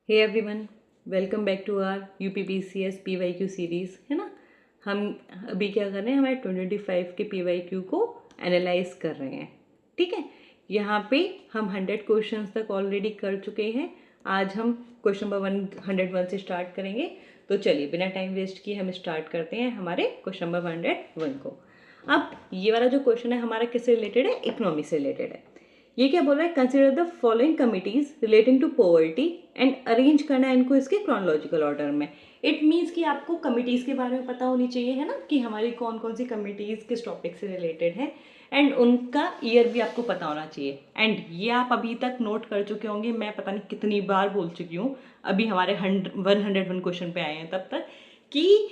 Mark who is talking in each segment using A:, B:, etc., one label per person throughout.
A: Hey everyone, welcome back to our UPPCS PYQ series, है ना। हम अभी क्या कर रहे हैं, हमारे 2025 के पीवाईक्यू को एनालाइज कर रहे हैं। ठीक है, यहाँ पे हम 100 क्वेश्चंस तक ऑलरेडी कर चुके हैं। आज हम क्वेश्चन नंबर 101 से स्टार्ट करेंगे। तो चलिए बिना टाइम वेस्ट किए हम स्टार्ट करते हैं हमारे क्वेश्चन नंबर 101 को। अब ये वाला जो क्वेश्चन है हमारा किससे रिलेटेड है? इकोनॉमी से रिलेटेड है। ये क्या बोल रहा है? Consider the following committees relating to poverty and arrange करना है इनको इसके क्रोनोलॉजिकल ऑर्डर में। इट मीन्स कि आपको कमिटीज के बारे में पता होनी चाहिए, है ना, कि हमारी कौन कौन सी कमिटीज किस टॉपिक से रिलेटेड है एंड उनका ईयर भी आपको पता होना चाहिए। एंड ये आप अभी तक नोट कर चुके होंगे, मैं पता नहीं कितनी बार बोल चुकी हूँ, अभी हमारे 101 क्वेश्चन पे आए हैं तब तक, कि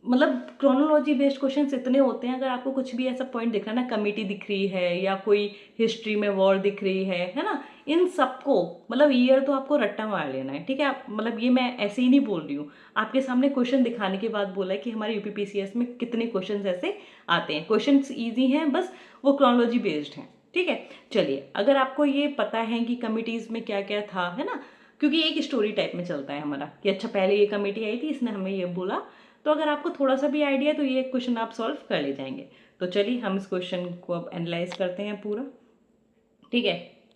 A: मतलब क्रोनोलॉजी बेस्ड क्वेश्चंस इतने होते हैं। अगर आपको कुछ भी ऐसा पॉइंट दिख रहा है ना, कमिटी दिख रही है या कोई हिस्ट्री में वॉर दिख रही है ना, इन सबको मतलब ईयर तो आपको रट्टा मार लेना है। ठीक है, मतलब ये मैं ऐसे ही नहीं बोल रही हूँ, आपके सामने क्वेश्चन दिखाने के बाद बोला है कि हमारे यूपीपीसीएस में कितने क्वेश्चन ऐसे आते हैं। क्वेश्चन ईजी हैं, बस वो क्रोनोलॉजी बेस्ड हैं। ठीक है, चलिए अगर आपको ये पता है कि कमिटीज़ में क्या क्या था, है ना, क्योंकि एक स्टोरी टाइप में चलता है हमारा कि अच्छा पहले ये कमेटी आई थी, इसने हमें ये बोला, तो अगर आपको थोड़ा सा भी आइडिया है तो ये क्वेश्चन आप सॉल्व कर ले जाएंगे। तो चलिए हम इस क्वेश्चन को अब एनालाइज करते हैं पूरा। ठीक है,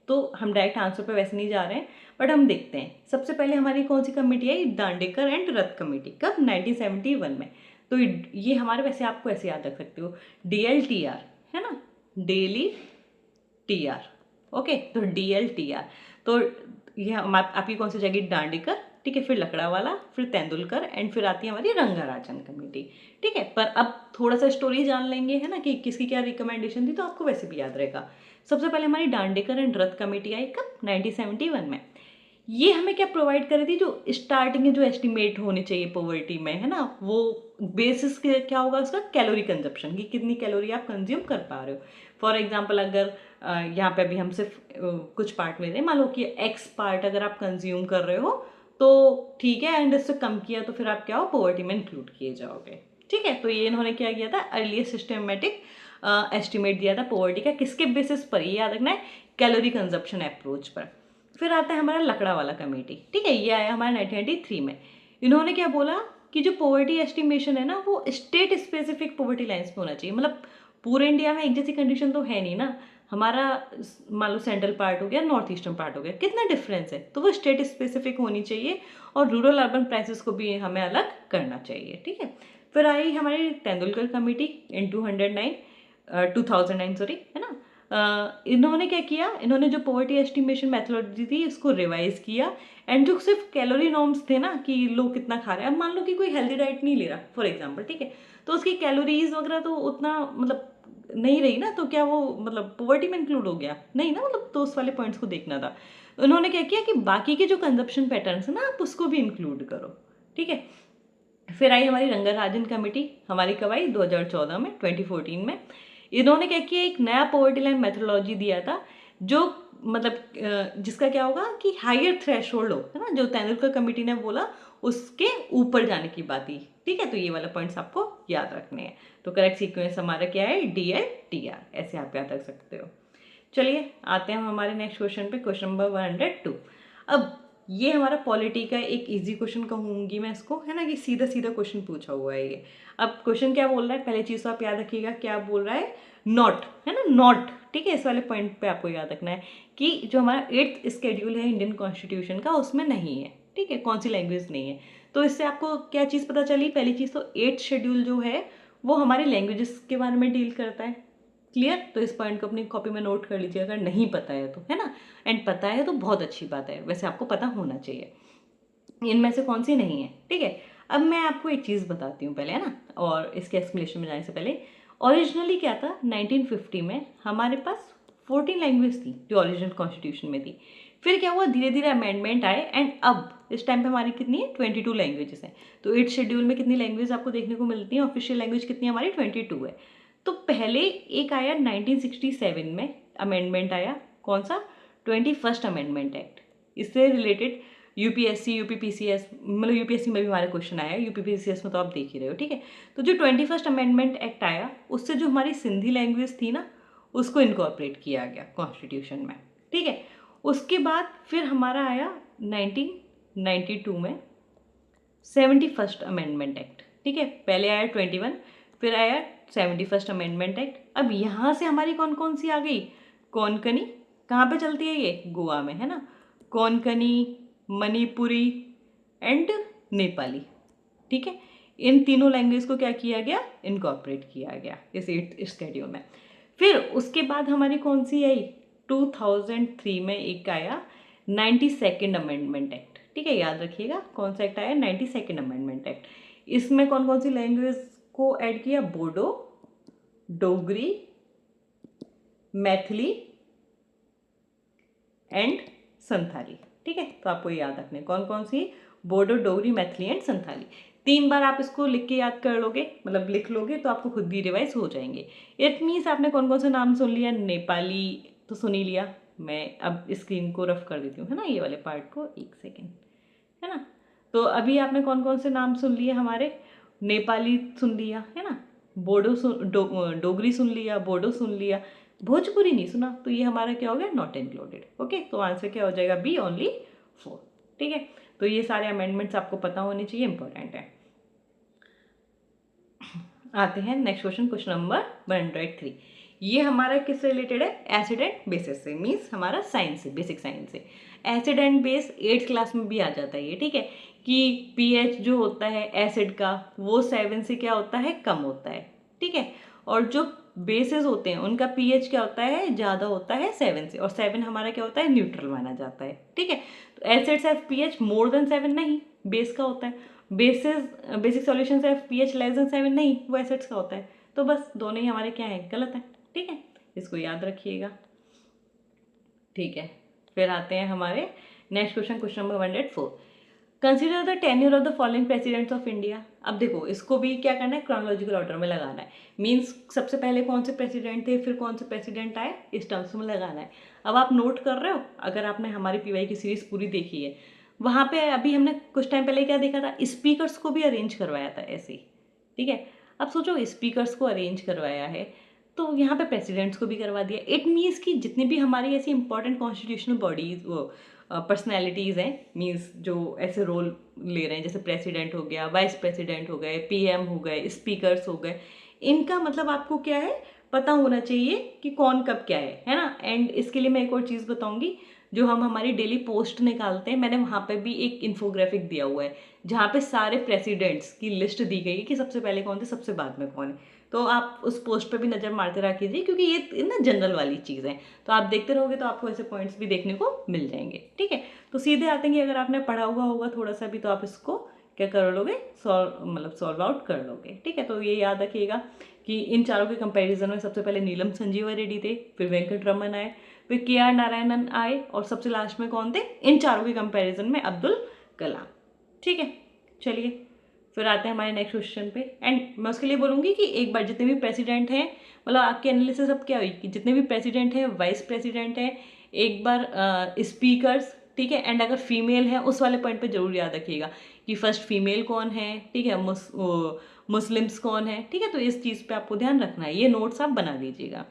A: तो हम डायरेक्ट आंसर पे वैसे नहीं जा रहे हैं, बट हम देखते हैं। सबसे पहले हमारी कौन सी committee I? Dandekar and Rath committee. कब? 1971 में। तो ये हमारे, वैसे आपको ऐसे याद रख सकते हो, DLTR, है ना, डेली TR। ओके, तो DLTR, तो ये आपकी कौन सी जाएगी? दांडेकर, ठीक है, फिर लकड़ावाला, फिर तेंदुलकर एंड फिर आती है हमारी रंगाराजन कमेटी। ठीक है, पर अब थोड़ा सा स्टोरी जान लेंगे, है ना, कि किसकी क्या रिकमेंडेशन थी, तो आपको वैसे भी याद रहेगा। सबसे पहले हमारी दांडेकर एंड रथ कमेटी आई कब? 1971 में। ये हमें क्या प्रोवाइड करी थी? जो स्टार्टिंग में जो एस्टिमेट होने चाहिए पॉवर्टी में, है ना, वो बेसिस क्या होगा उसका? कैलोरी कंजप्शन, कि कितनी कैलोरी आप कंज्यूम कर पा रहे हो। फॉर एग्जांपल अगर यहाँ पे अभी हम सिर्फ कुछ पार्ट में दें, मान लो कि एक्स पार्ट अगर आप कंज्यूम कर रहे हो तो ठीक है, एंड इससे कम किया तो फिर आप क्या हो? पॉवर्टी में इंक्लूड किए जाओगे। ठीक है, तो ये इन्होंने क्या किया था? अर्लीस्ट सिस्टमेटिक एस्टिमेट दिया था पॉवर्टी का। किसके बेसिस पर? ये याद रखना है, कैलोरी कंजप्शन अप्रोच पर। फिर आता है हमारा लकड़ा वाला कमेटी। ठीक है, ये आया हमारा 1993 में। इन्होंने क्या बोला कि जो पॉवर्टी एस्टिमेशन है ना, वो स्टेट स्पेसिफिक पॉवर्टी लाइन्स पे होना चाहिए। मतलब पूरे इंडिया में एक जैसी कंडीशन तो है नहीं ना, हमारा मान लो सेंट्रल पार्ट हो गया, नॉर्थ ईस्टर्न पार्ट हो गया, कितना डिफरेंस है, तो वो स्टेट स्पेसिफिक होनी चाहिए और रूरल अर्बन प्राइसेस को भी हमें अलग करना चाहिए। ठीक है, फिर आई हमारी तेंदुलकर कमेटी इन 2009 सॉरी, है ना। इन्होंने क्या किया? इन्होंने जो पॉवर्टी एस्टिमेशन मेथोडोलॉजी थी इसको रिवाइज किया, एंड जो सिर्फ कैलोरी नॉर्म्स थे ना, कि लोग कितना खा रहे हैं, अब मान लो कि कोई हेल्दी डाइट नहीं ले रहा फॉर एग्जांपल, ठीक है, तो उसकी कैलोरीज वगैरह तो उतना मतलब नहीं रही ना, तो क्या वो मतलब पॉवर्टी में इंक्लूड हो गया? नहीं ना, मतलब तो उस वाले पॉइंट्स को देखना था। उन्होंने क्या किया कि बाकी के जो कंजप्शन पैटर्न्स है ना, आप उसको भी इंक्लूड करो। ठीक है, फिर आई हमारी रंगाराजन कमेटी। हमारी कब आई? 2014 में, 2014 में। इन्होंने क्या किया? एक नया पॉवर्टी लाइन मेथोडोलॉजी दिया था, जो मतलब जिसका क्या होगा कि हायर थ्रेशोल्ड हो, है ना, जो तेंदुलकर कमेटी ने बोला उसके ऊपर जाने की बात ही। ठीक है, तो ये वाला पॉइंट्स आपको याद रखने हैं। तो करेक्ट सीक्वेंस हमारा क्या है? DLTR, ऐसे आप याद रख सकते हो। चलिए आते हैं हम हमारे नेक्स्ट क्वेश्चन पे, क्वेश्चन नंबर 102। अब ये हमारा पॉलिटी का एक इजी क्वेश्चन कहूँगी मैं इसको, है ना, कि सीधा सीधा क्वेश्चन पूछा हुआ है ये। अब क्वेश्चन क्या बोल रहा है? पहले चीज़ तो आप याद रखिएगा, क्या बोल रहा है? नॉट, है ना, नॉट। ठीक है, इस वाले पॉइंट पे आपको याद रखना है कि जो हमारा 8th शेड्यूल है इंडियन कॉन्स्टिट्यूशन का, उसमें नहीं है। ठीक है, कौन सी लैंग्वेज नहीं है, तो इससे आपको क्या चीज़ पता चली? पहली चीज़ तो 8th शेड्यूल जो है वो हमारे लैंग्वेजेस के बारे में डील करता है। क्लियर? तो इस पॉइंट को अपनी कॉपी में नोट कर लीजिए अगर नहीं पता है तो, है ना, एंड पता है तो बहुत अच्छी बात है, वैसे आपको पता होना चाहिए। इनमें से कौन सी नहीं है? ठीक है, अब मैं आपको एक चीज़ बताती हूँ पहले, है ना, और इसके एक्सप्लेनेशन में जाने से पहले, ओरिजिनली क्या था? 1950 में हमारे पास 14 लैंग्वेज थी जो ओरिजिनल कॉन्स्टिट्यूशन में थी। फिर क्या हुआ? धीरे धीरे अमेंडमेंट आए, एंड अब इस टाइम पे हमारी कितनी है? 22 लैंग्वेजेस हैं। तो 8th शेड्यूल में कितनी लैंग्वेज आपको देखने को मिलती है? ऑफिशियल लैंग्वेज कितनी हमारी? 22 है। तो पहले एक आया 1967 में अमेंडमेंट आया, कौन सा? 21st amendment act. इससे रिलेटेड यूपीएससी, यूपीपीसीएस, मतलब यूपीएससी में भी हमारे क्वेश्चन आया, यूपीपीसीएस में तो आप देख ही रहे हो। ठीक है, तो जो 21st अमेंडमेंट एक्ट आया, उससे जो हमारी सिंधी लैंग्वेज थी ना, उसको इनकॉर्पोरेट किया गया कॉन्स्टिट्यूशन में। ठीक है, उसके बाद फिर हमारा आया 1992 में 71st अमेंडमेंट एक्ट, ठीक है। पहले आया 21, फिर आया 71st अमेंडमेंट एक्ट। अब यहाँ से हमारी कौन कौन सी आ गई, कोंकणी, कहाँ पे चलती है ये, गोवा में, है ना। कोंकणी, मणिपुरी एंड नेपाली, ठीक है। इन तीनों लैंग्वेज को क्या किया गया, इनकॉर्पोरेट किया गया इस 8th शेड्यूल में। फिर उसके बाद हमारी कौन सी आई, 2003 में एक आया 92nd अमेंडमेंट एक्ट, ठीक है। याद रखिएगा कौन सा एक्ट आया, 92nd अमेंडमेंट एक्ट। इसमें कौन कौन सी लैंग्वेज को ऐड किया, बोडो, डोगरी, मैथिली एंड संथाली, ठीक है। तो आपको याद रखने कौन कौन सी, बोडो, डोगरी, मैथिली एंड संथाली। 3 बार आप इसको लिख के याद कर लोगे, मतलब लिख लोगे तो आपको खुद भी रिवाइज हो जाएंगे। इट मीन्स आपने कौन कौन से नाम सुन लिया, नेपाली तो सुन ही लिया। मैं अब स्क्रीन को रफ कर देती हूँ, है ना, ये वाले पार्ट को, 1 सेकेंड, है ना। तो अभी आपने कौन कौन से नाम सुन लिए हमारे, नेपाली सुन लिया, है ना, बोडो डोगरी सुन लिया, बोडो सुन लिया, भोजपुरी नहीं सुना, तो ये हमारा क्या हो गया, नॉट इंक्लूडेड। ओके, तो आंसर क्या हो जाएगा, बी, ओनली 4, ठीक है। तो ये सारे अमेंडमेंट्स आपको पता होने चाहिए, इंपॉर्टेंट है। आते हैं नेक्स्ट क्वेश्चन, क्वेश्चन नंबर 103। ये हमारा किस रिलेटेड है, एसिड एंड बेसिस से, मीन्स हमारा साइंस से, बेसिक साइंस से। Acid and base 8th class में भी आ जाता है ये, ठीक है, कि पीएच जो होता है एसिड का वो 7 से क्या होता है, कम होता है, ठीक है। और जो बेसिस होते हैं उनका पीएच क्या होता है, ज़्यादा होता है 7 से, और 7 हमारा क्या होता है, न्यूट्रल माना जाता है, ठीक है। तो acids have pH more than 7 नहीं, बेस का होता है। Basic solutions have pH less than 7 नहीं, वो एसिड्स का होता है। तो बस दोनों ही हमारे क्या है, गलत है, ठीक है, इसको याद रखिएगा, ठीक है। फिर आते हैं हमारे next question, question number 104। Consider the tenure of the following presidents of India. अब देखो इसको भी क्या करना है, क्रोनोलॉजिकल ऑर्डर में लगाना है, मीन्स सबसे पहले कौन से प्रेसिडेंट थे, फिर कौन से प्रेसिडेंट आए, इस टर्म्स में लगाना है। अब आप नोट कर रहे हो, अगर आपने हमारी पीवाई की सीरीज पूरी देखी है, वहाँ पे अभी हमने कुछ टाइम पहले क्या देखा था, स्पीकर्स को भी अरेंज करवाया था ऐसे ही, ठीक है। अब सोचो स्पीकर्स को अरेंज करवाया है, तो यहाँ पे प्रेसिडेंट्स को भी करवा दिया। इट मीन्स कि जितनी भी हमारी ऐसी इंपॉर्टेंट कॉन्स्टिट्यूशनल बॉडीज, वो पर्सनैलिटीज़ हैं, मीन्स जो ऐसे रोल ले रहे हैं, जैसे प्रेसिडेंट हो गया, वाइस प्रेसिडेंट हो गए, पीएम हो गए, स्पीकर्स हो गए, इनका मतलब आपको क्या है, पता होना चाहिए कि कौन कब क्या है ना। एंड इसके लिए मैं एक और चीज़ बताऊंगी, जो हम हमारी डेली पोस्ट निकालते हैं, मैंने वहाँ पे भी एक इन्फोग्राफिक दिया हुआ है, जहाँ पे सारे प्रेसिडेंट्स की लिस्ट दी गई है कि सबसे पहले कौन थे, सबसे बाद में कौन है। तो आप उस पोस्ट पे भी नज़र मारते रहा कीजिए, क्योंकि ये ना जनरल वाली चीज़ है, तो आप देखते रहोगे तो आपको ऐसे पॉइंट्स भी देखने को मिल जाएंगे, ठीक है। तो सीधे आते हैं कि अगर आपने पढ़ा हुआ होगा थोड़ा सा भी, तो आप इसको क्या कर लोगे, सॉल्व आउट कर लोगे, ठीक है। तो ये याद रखिएगा कि इन चारों के कंपैरिजन में सबसे पहले नीलम संजीवा रेड्डी थे, फिर वेंकट रमन आए, फिर KR नारायणन आए, और सबसे लास्ट में कौन थे, इन चारों के कंपैरिजन में अब्दुल कलाम, ठीक है। चलिए फिर आते हैं हमारे नेक्स्ट क्वेश्चन पे। एंड मैं उसके लिए बोलूँगी कि एक बार जितने भी प्रेसिडेंट हैं, मतलब आपकी एनालिसिस अब क्या हुई कि जितने भी प्रेसिडेंट हैं, वाइस प्रेसिडेंट हैं, एक बार स्पीकर्स, ठीक है, एंड अगर फीमेल है उस वाले पॉइंट पे जरूर याद रखिएगा कि फर्स्ट फीमेल कौन है, ठीक है, मुस्लिम्स कौन है, ठीक है। तो इस चीज़ पे आपको ध्यान रखना है, ये नोट्स आप बना लीजिएगा।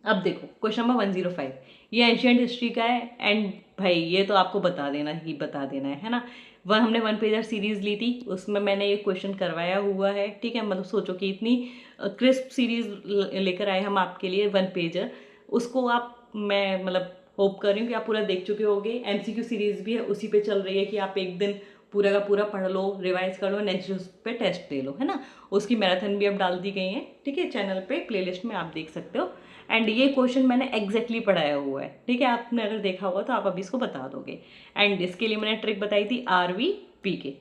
A: अब देखो क्वेश्चन नंबर 105, ये एंशियंट हिस्ट्री का है, एंड भाई ये तो आपको बता देना ही बता देना है ना। वह हमने 1 पेजर सीरीज ली थी, उसमें मैंने ये क्वेश्चन करवाया हुआ है, ठीक है। मतलब सोचो कि इतनी क्रिस्प सीरीज लेकर आए हम आपके लिए 1 पेजर, उसको आप, मैं मतलब होप कर रही हूँ कि आप पूरा देख चुके होगे। MCQ सीरीज भी है, उसी पे चल रही है कि आप एक दिन पूरा का पूरा पढ़ लो, रिवाइज कर लो, नेक्स्ट उस पर टेस्ट दे लो, है ना। उसकी मैराथन भी अब डाल दी गई है, ठीक है, चैनल पे प्लेलिस्ट में आप देख सकते हो। एंड ये क्वेश्चन मैंने एग्जैक्टली पढ़ाया हुआ है, ठीक है, आपने अगर देखा होगा तो आप अभी इसको बता दोगे। एंड इसके लिए मैंने ट्रिक बताई थी RVPK,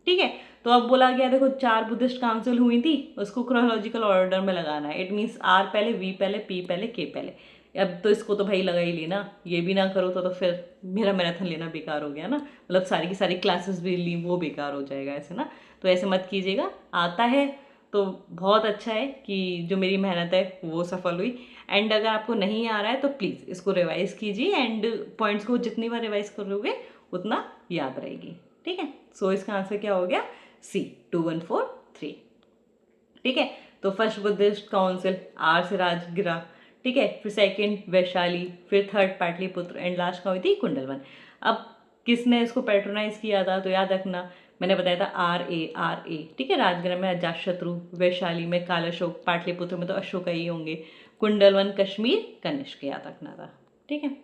A: ठीक है। तो अब बोला गया देखो 4 बुद्धिस्ट काउंसिल हुई थी, उसको क्रोनोलॉजिकल ऑर्डर में लगाना है। इट मीन्स R पहले, V पहले, P पहले, K पहले। अब तो इसको तो भाई लगा ही लेना, ये भी ना करो तो फिर मेरा मैराथन लेना बेकार हो गया ना, मतलब सारी की सारी क्लासेस भी ली वो बेकार हो जाएगा ऐसे ना। तो ऐसे मत कीजिएगा, आता है तो बहुत अच्छा है कि जो मेरी मेहनत है वो सफल हुई। एंड अगर आपको नहीं आ रहा है तो प्लीज़ इसको रिवाइज कीजिए, एंड पॉइंट्स को जितनी बार रिवाइज करोगे उतना याद रहेगी, ठीक है। सो इसका आंसर क्या हो गया, C, 2143, ठीक है। तो फर्स्ट बुद्धिस्ट काउंसिल R से राजगिरा, ठीक है, फिर सेकंड वैशाली, फिर थर्ड पाटलिपुत्र, एंड लास्ट का हुई थी कुंडलवन। अब किसने इसको पैट्रोनाइज किया था, तो याद रखना मैंने बताया था RA। ठीक है, राजगृह में अजातशत्रु, वैशाली में काल अशोक, पाटलिपुत्र में तो अशोक ही होंगे, कुंडलवन कश्मीर कनिष्क, याद रखना था। ठीक है,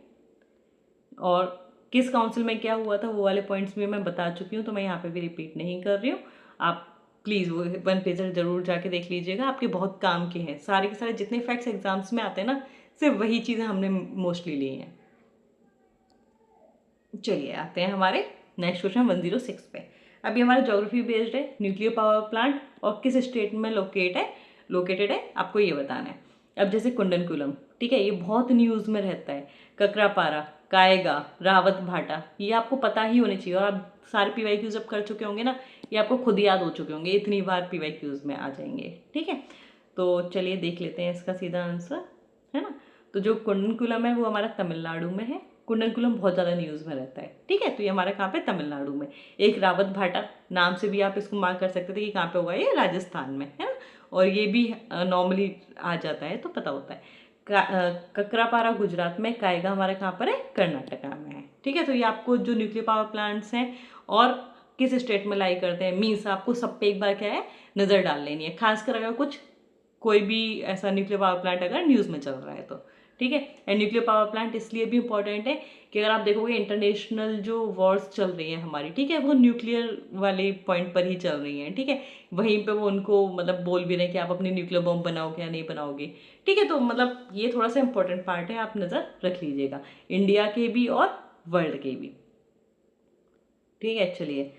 A: और किस काउंसिल में क्या हुआ था वो वाले पॉइंट्स भी मैं बता चुकी हूँ, तो मैं यहाँ पे भी रिपीट नहीं कर रही हूँ। आप प्लीज़ वो 1 पेजर जरूर जाके देख लीजिएगा, आपके बहुत काम के हैं। सारे के सारे जितने फैक्ट्स एग्जाम्स में आते हैं ना, सिर्फ वही चीज़ें हमने मोस्टली ली हैं। चलिए आते हैं हमारे नेक्स्ट क्वेश्चन 106 पे। अभी हमारा ज्योग्राफी बेस्ड है, न्यूक्लियर पावर प्लांट और किस स्टेट में लोकेटेड है आपको ये बताना है। अब जैसे कुंडनकुलम, ठीक है, ये बहुत न्यूज़ में रहता है। ककरापारा, कायगा, रावत भाटा, ये आपको पता ही होने चाहिए, और आप सारे PYQs जब कर चुके होंगे ना, ये आपको खुद याद हो चुके होंगे, इतनी बार PYQs में आ जाएंगे। ठीक है, तो चलिए देख लेते हैं इसका सीधा आंसर, है ना। तो जो कुंडनकुलम है वो हमारा तमिलनाडु में है। कुंडनकुलम बहुत ज़्यादा न्यूज़ में रहता है। ठीक है, तो ये हमारा कहाँ पे, तमिलनाडु में। एक रावत भाटा नाम से भी आप इसको मार्क कर सकते थे कि कहाँ पे होगा, ये राजस्थान में है ना, और ये भी नॉर्मली आ जाता है तो पता होता है। ककरापारा गुजरात में, कायगा हमारा कहाँ पर है, कर्नाटका में है। ठीक है, तो ये आपको जो न्यूक्लियर पावर प्लांट्स हैं और किस स्टेट में लाई करते हैं, मीन्स आपको सब पे एक बार क्या है, नज़र डाल लेनी है, खासकर अगर कुछ कोई भी ऐसा न्यूक्लियर पावर प्लांट अगर न्यूज़ में चल रहा है तो। ठीक है, एंड न्यूक्लियर पावर प्लांट इसलिए भी इंपॉर्टेंट है कि अगर आप देखोगे इंटरनेशनल जो वॉर्स चल रही हैं हमारी, ठीक है, वो न्यूक्लियर वाले पॉइंट पर ही चल रही हैं। ठीक है, वहीं पे वो उनको मतलब बोल भी रहे हैं कि आप अपनी न्यूक्लियर बॉम्ब बनाओगे या नहीं बनाओगे। ठीक है, तो मतलब ये थोड़ा सा इंपॉर्टेंट पार्ट है, आप नज़र रख लीजिएगा, इंडिया के भी और वर्ल्ड के भी। ठीक है, चलिए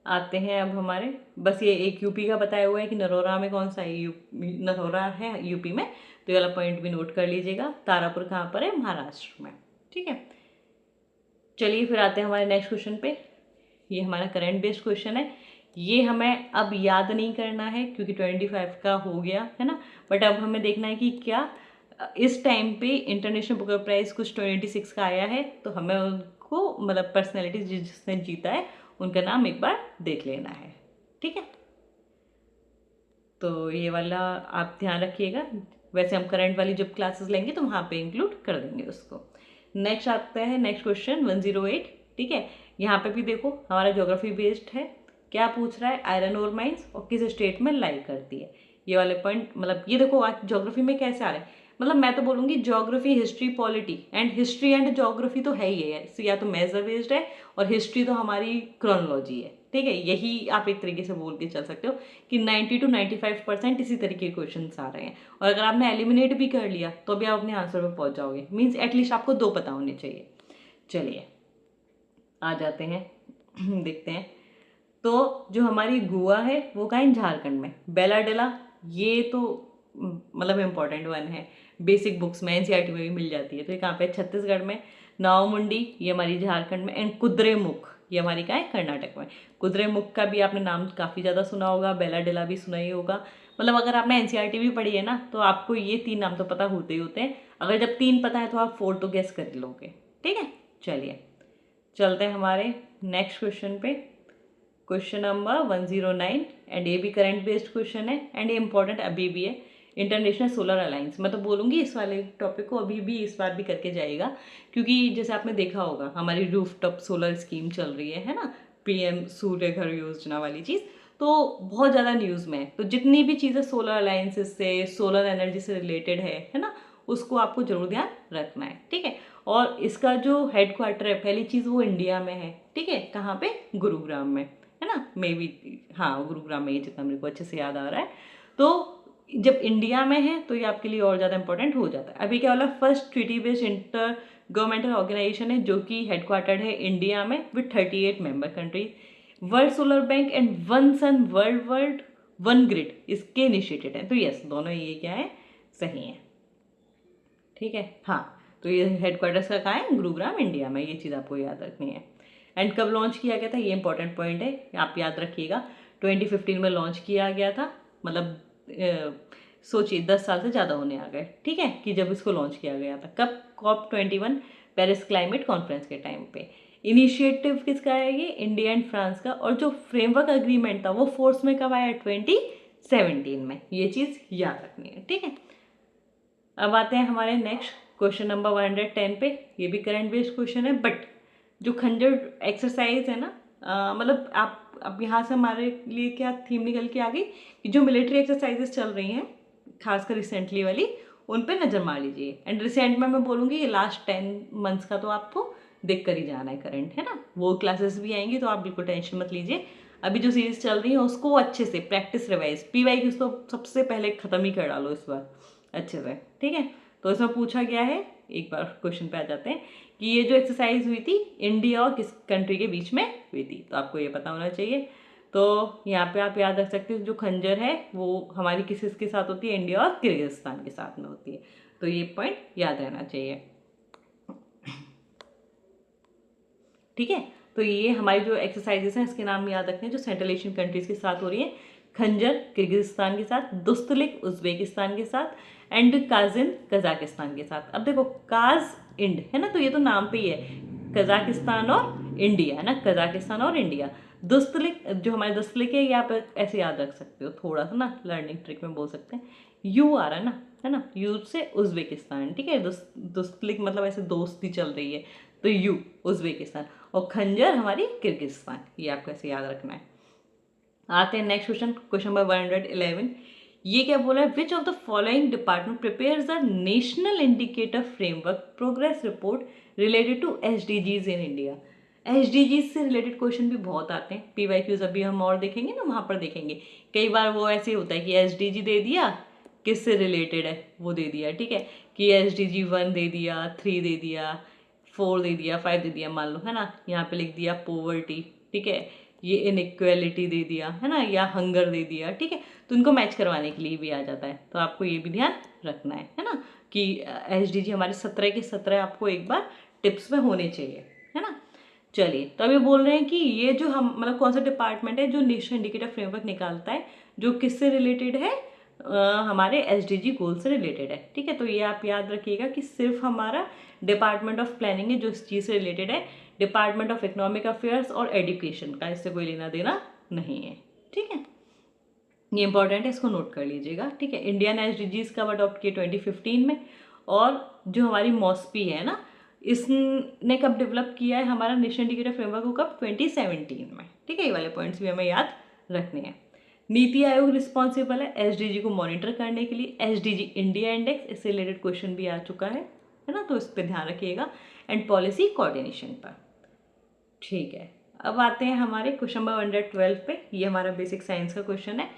A: आते हैं अब हमारे, बस ये एक यूपी का बताया हुआ है कि नरोरा में कौन सा है, नरोरा है यूपी में, तो ये वाला पॉइंट भी नोट कर लीजिएगा। तारापुर कहाँ पर है, महाराष्ट्र में। ठीक है, चलिए फिर आते हैं हमारे नेक्स्ट क्वेश्चन पे। ये हमारा करंट बेस्ड क्वेश्चन है, ये हमें अब याद नहीं करना है क्योंकि 25 का हो गया है ना, बट अब हमें देखना है कि क्या इस टाइम पे इंटरनेशनल बुकर प्राइज कुछ 26 का आया है, तो हमें उनको मतलब पर्सनैलिटी जिसने जीता है उनका नाम एक बार देख लेना है। ठीक है, तो ये वाला आप ध्यान रखिएगा, वैसे हम करंट वाली जब क्लासेस लेंगे तो वहाँ पे इंक्लूड कर देंगे उसको। नेक्स्ट आता है नेक्स्ट क्वेश्चन 108। ठीक है, यहाँ पे भी देखो हमारा ज्योग्राफी बेस्ड है, क्या पूछ रहा है, आयरन ओर माइंस और किस स्टेट में लाई करती है, ये वाले पॉइंट। मतलब ये देखो आज ज्योग्राफी में कैसे आ रहे हैं, मतलब मैं तो बोलूँगी geography, history, polity and history and geography तो है ही है, या तो मेजर बेस्ड है और हिस्ट्री तो हमारी क्रोनोलॉजी है। ठीक है, यही आप एक तरीके से बोल के चल सकते हो कि 90 to 95% इसी तरीके के क्वेश्चन आ रहे हैं, और अगर आपने एलिमिनेट भी कर लिया तो भी आप अपने आंसर पर पहुंच जाओगे, मीन्स एटलीस्ट आपको 2 पता होने चाहिए। चलिए आ जाते हैं देखते हैं, तो जो हमारी गोवा है वो कहाँ है, झारखंड में। बेलाडेला, ये तो मतलब इम्पोर्टेंट वन है, बेसिक बुक्स में NCERT में भी मिल जाती है, तो ये कहाँ पे, छत्तीसगढ़ में। नावमुंडी, ये हमारी झारखंड में। एंड कुद्रेमुख, ये हमारी कहाँ है, कर्नाटक में। कुद्रेमुख का भी आपने नाम काफ़ी ज़्यादा सुना होगा, बेलाडेला भी सुना ही होगा। मतलब अगर आपने NCERT भी पढ़ी है ना, तो आपको ये 3 नाम तो पता होते ही होते हैं, अगर जब 3 पता है तो आप 4 तो गेस कर लोगे। ठीक है, चलिए चलते हैं हमारे नेक्स्ट क्वेश्चन पे, क्वेश्चन नंबर 109। एंड ये भी करंट बेस्ड क्वेश्चन है एंड ये इंपॉर्टेंट अभी भी है, इंटरनेशनल सोलर अलायंस। मैं तो बोलूँगी इस वाले टॉपिक को अभी भी इस बार भी करके जाएगा, क्योंकि जैसे आपने देखा होगा हमारी रूफटॉप सोलर स्कीम चल रही है ना, PM सूर्य घर योजना वाली चीज़, तो बहुत ज़्यादा न्यूज़ में है। तो जितनी भी चीज़ें सोलर अलायंसेस से, सोलर एनर्जी से रिलेटेड है ना, उसको आपको जरूर ध्यान रखना है। ठीक है, और इसका जो हेड क्वार्टर है, पहली चीज़ वो इंडिया में है। ठीक है, कहाँ पे, गुरुग्राम में, है ना, मे बी, हाँ गुरुग्राम में, ये जितना मेरे को अच्छे से याद आ रहा है। तो जब इंडिया में है तो ये आपके लिए और ज़्यादा इंपॉर्टेंट हो जाता है। अभी क्या वाला first treaty based intergovernmental organisation है जो कि हेडक्वार्टर्ड है इंडिया में with 38 member countries. World solar bank and one sun world one grid इसके इनिशिएटेड है, तो यस दोनों ये क्या है, सही है। ठीक है, हाँ, तो ये हेडक्वार्टर्स का कहाँ है, गुरुग्राम इंडिया में, ये चीज़ आपको याद रखनी है। एंड कब लॉन्च किया गया था, ये इंपॉर्टेंट पॉइंट है, आप याद रखिएगा, 2015 में लॉन्च किया गया था। मतलब सोचिए 10 साल से ज़्यादा होने आ गए, ठीक है, कि जब इसको लॉन्च किया गया था। कब, COP21 पेरिस क्लाइमेट कॉन्फ्रेंस के टाइम पे। इनिशिएटिव किसका है ये, इंडिया एंड फ्रांस का। और जो फ्रेमवर्क अग्रीमेंट था वो फोर्स में कब आया, 2017 में, ये चीज़ याद रखनी है। ठीक है, अब आते हैं हमारे नेक्स्ट क्वेश्चन नंबर 110 पे। ये भी करंट बेस्ड क्वेश्चन है, बट जो खंजर एक्सरसाइज है ना, मतलब आप अब यहाँ से हमारे लिए क्या थीम निकल के आ गई कि जो मिलिट्री एक्सरसाइजेस चल रही हैं खासकर रिसेंटली वाली, उन पे नज़र मार लीजिए। एंड रिसेंट में मैं बोलूँगी ये लास्ट 10 मंथ्स का तो आपको देख कर ही जाना है करंट, है ना। वो क्लासेस भी आएंगी तो आप बिल्कुल टेंशन मत लीजिए। अभी जो सीरीज चल रही है उसको अच्छे से प्रैक्टिस रिवाइज PY की उसको सबसे पहले ख़त्म ही कर डालो इस बार अच्छे से, ठीक है। तो इसमें पूछा गया है, एक बार क्वेश्चन पे आ जाते हैं कि ये जो एक्सरसाइज हुई थी इंडिया और किस कंट्री के बीच में हुई थी, तो आपको ये पता होना चाहिए। तो यहाँ पे आप याद रख सकते हो जो खंजर है वो हमारी किसके साथ होती है, इंडिया और किर्गिस्तान के साथ में होती है। तो ये पॉइंट याद रहना चाहिए, ठीक है। तो ये हमारी जो एक्सरसाइजेस हैं इसके नाम याद रखने हैं, जो सेंट्रल एशियन कंट्रीज के साथ हो रही है। खंजर किर्गिस्तान के साथ, दुस्तलिक उज्बेकिस्तान के साथ, एंड काजिन कजाकिस्तान के साथ। अब देखो काज इंड है ना, तो ये तो नाम पे ही है, कजाकिस्तान और इंडिया है ना, कजाकिस्तान और इंडिया। दुस्तलिक जो हमारे दुस्तलिक है ये आप ऐसे याद रख सकते हो, थोड़ा सा ना लर्निंग ट्रिक में बोल सकते हैं। यू आ रहा है ना, है ना, यू से उज्बेकिस्तान, ठीक है। दुस्तलिक मतलब ऐसे दोस्ती चल रही है, तो यू उज्बेकिस्तान, और खंजर हमारी किर्गिस्तान, ये आपको ऐसे याद रखना है। आते हैं नेक्स्ट क्वेश्चन, क्वेश्चन नंबर 111। ये क्या बोला है, which of the following department prepares the national indicator framework progress report related to SDGs in India. SDGs से रिलेटेड क्वेश्चन भी बहुत आते हैं, PYQs अभी हम और देखेंगे ना, वहाँ पर देखेंगे। कई बार वो ऐसे होता है कि SDG दे दिया, किससे रिलेटेड है वो दे दिया, ठीक है, कि SDG 1 दे दिया, 3 दे दिया, 4 दे दिया, 5 दे दिया, मान लो, है ना। यहाँ पे लिख दिया पोवर्टी, ठीक है, ये इनइक्वालिटी दे दिया, है ना, या हंगर दे दिया, ठीक है। तो उनको मैच करवाने के लिए भी आ जाता है, तो आपको ये भी ध्यान रखना है ना, कि SDG हमारे 17 के 17 आपको एक बार टिप्स में होने चाहिए, है ना। चलिए, तो अभी बोल रहे हैं कि ये जो हम मतलब कौन सा डिपार्टमेंट है जो नेशनल इंडिकेटर फ्रेमवर्क निकालता है, जो किससे रिलेटेड है, हमारे SDG गोल से रिलेटेड है, ठीक है। तो ये आप याद रखिएगा कि सिर्फ हमारा डिपार्टमेंट ऑफ प्लानिंग है जो इस चीज़ से रिलेटेड है, डिपार्टमेंट ऑफ इकोनॉमिक अफेयर्स और एजुकेशन का इससे कोई लेना देना नहीं है, ठीक है। ये इंपॉर्टेंट है, इसको नोट कर लीजिएगा, ठीक है। इंडिया ने SDGs कब अडॉप्ट किए, 2015 में। और जो हमारी मॉस्पी है ना, इसने कब डेवलप किया है हमारा नेशनल इंडिकेटर फ्रेमवर्क को, कब, 2017 में, ठीक है। ये वाले पॉइंट्स भी हमें याद रखने हैं। नीति आयोग रिस्पॉन्सिबल है SDG को मॉनिटर करने के लिए, SDG इंडिया इंडेक्स, इससे रिलेटेड क्वेश्चन भी आ चुका है ना, तो इस पर ध्यान रखिएगा। एंड पॉलिसी कोऑर्डिनेशन पर, ठीक है। अब आते हैं हमारे क्वेश्चन नंबर 112 पे। ये हमारा बेसिक साइंस का क्वेश्चन है,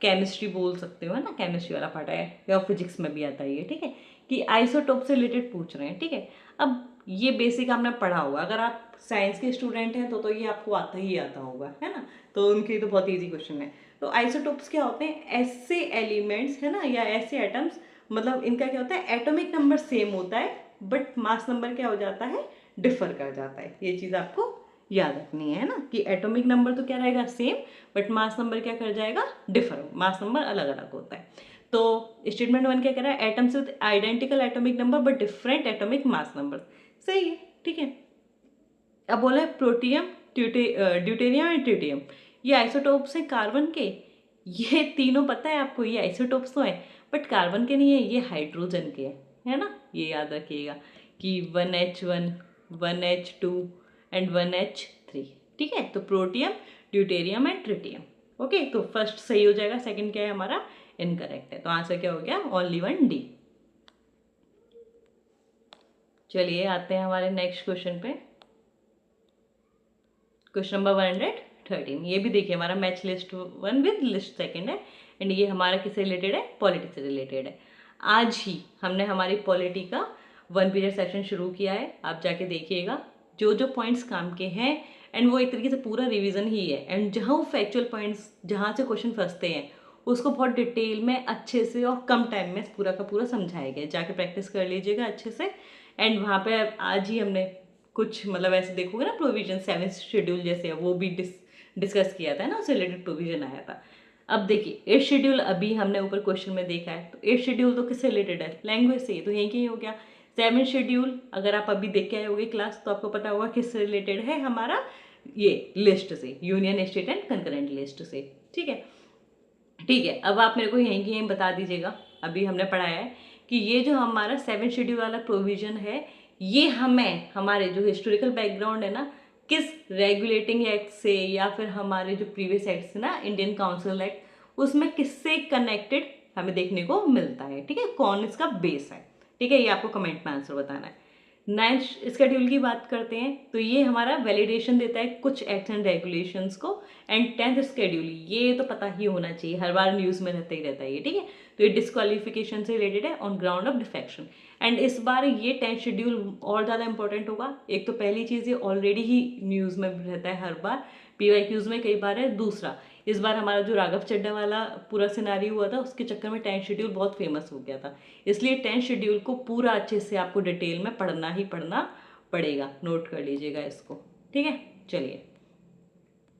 A: केमिस्ट्री बोल सकते हो, है ना, केमिस्ट्री वाला पार्ट है, या फिजिक्स में भी आता है ये, ठीक है, कि आइसोटोप से रिलेटेड पूछ रहे हैं, ठीक है। अब ये बेसिक आपने पढ़ा होगा, अगर आप साइंस के स्टूडेंट हैं तो ये आपको आता ही आता होगा, है ना, तो उनके लिए तो बहुत ईजी क्वेश्चन है। तो आइसोटोप्स क्या होते हैं, ऐसे एलिमेंट्स, है ना, या ऐसे एटम्स, मतलब इनका क्या होता है, एटॉमिक नंबर सेम होता है बट मास नंबर क्या हो जाता है, डिफर कर जाता है। ये चीज़ आपको याद रखनी है ना, कि एटॉमिक नंबर तो क्या रहेगा, सेम, बट मास नंबर क्या कर जाएगा, डिफर, मास नंबर अलग अलग होता है। तो स्टेटमेंट 1 क्या कह रहा है, atoms with identical atomic number but different atomic mass number, सही है, ठीक है। अब बोला है प्रोटियम, ड्यूटेरियम एंड ट्रिटियम, ये आइसोटोप्स हैं कार्बन के। ये तीनों पता है आपको, ये आइसोटोप्स तो हैं बट कार्बन के नहीं है, ये हाइड्रोजन के है ना। ये याद रखिएगा कि 1H1, 1H2 एंड 1H3, ठीक है। तो protium, deuterium and tritium, okay. तो फर्स्ट सही हो जाएगा, सेकंड क्या है हमारा, इनकरेक्ट है। तो आंसर क्या हो गया, ओनली 1D। चलिए आते हैं हमारे नेक्स्ट क्वेश्चन पे, क्वेश्चन नंबर 113। ये भी देखिए हमारा match list 1 with list second है, एंड ये हमारा किससे रिलेटेड है, पॉलिटी से रिलेटेड है। आज ही हमने हमारी पॉलिटी का 1 पीरियड सेशन शुरू किया है, आप जाके देखिएगा जो जो पॉइंट्स काम के हैं, एंड वो एक तरीके से पूरा रिवीजन ही है। एंड जहाँ वो फैक्चुअल पॉइंट्स जहाँ से क्वेश्चन फंसते हैं उसको बहुत डिटेल में अच्छे से और कम टाइम में पूरा का पूरा समझाया गया है, जाके प्रैक्टिस कर लीजिएगा अच्छे से। एंड वहाँ पे आज ही हमने कुछ मतलब ऐसे देखोगे ना प्रोविजन, 7th शेड्यूल जैसे वो भी डिस्कस किया था ना, उससे रिलेटेड प्रोविजन आया था। अब देखिए 8th शेड्यूल अभी हमने ऊपर क्वेश्चन में देखा है, तो 8th शेड्यूल तो किससे रिलेटेड है, लैंग्वेज से, तो यही कहीं हो गया। 7th शेड्यूल अगर आप अभी देख के आए होगे क्लास तो आपको पता होगा किससे रिलेटेड है, हमारा ये लिस्ट से, union state and concurrent list से, ठीक है। ठीक है, अब आप मेरे को यहीं की यहीं बता दीजिएगा, अभी हमने पढ़ाया है कि ये जो हमारा 7th शेड्यूल वाला प्रोविजन है ये हमें हमारे जो हिस्टोरिकल बैकग्राउंड है ना, किस रेगुलेटिंग एक्ट से या फिर हमारे जो प्रीवियस एक्ट है ना, इंडियन काउंसिल एक्ट, उसमें किससे कनेक्टेड हमें देखने को मिलता है। ठीक है, कौन इसका बेस है। ठीक है, ये आपको कमेंट में आंसर बताना है। 9th स्केड्यूल की बात करते हैं तो ये हमारा वैलिडेशन देता है कुछ एक्ट्स एंड रेगुलेशंस को। एंड 10th स्केड्यूल, ये तो पता ही होना चाहिए, हर बार न्यूज़ में रहता ही रहता है ये। ठीक है, तो ये डिस्क्वालिफिकेशन से रिलेटेड है on ground of defection. And इस बार ये 10th शेड्यूल और ज़्यादा इंपॉर्टेंट होगा। एक तो पहली चीज़, ये ऑलरेडी ही न्यूज़ में रहता है हर बार, PYQs में कई बार है। दूसरा, इस बार हमारा जो राघव चड्ढा वाला पूरा सिनारी हुआ था, उसके चक्कर में 10th शेड्यूल बहुत फेमस हो गया था। इसलिए 10th शेड्यूल को पूरा अच्छे से आपको डिटेल में पढ़ना ही पढ़ना पड़ेगा। नोट कर लीजिएगा इसको। ठीक है, चलिए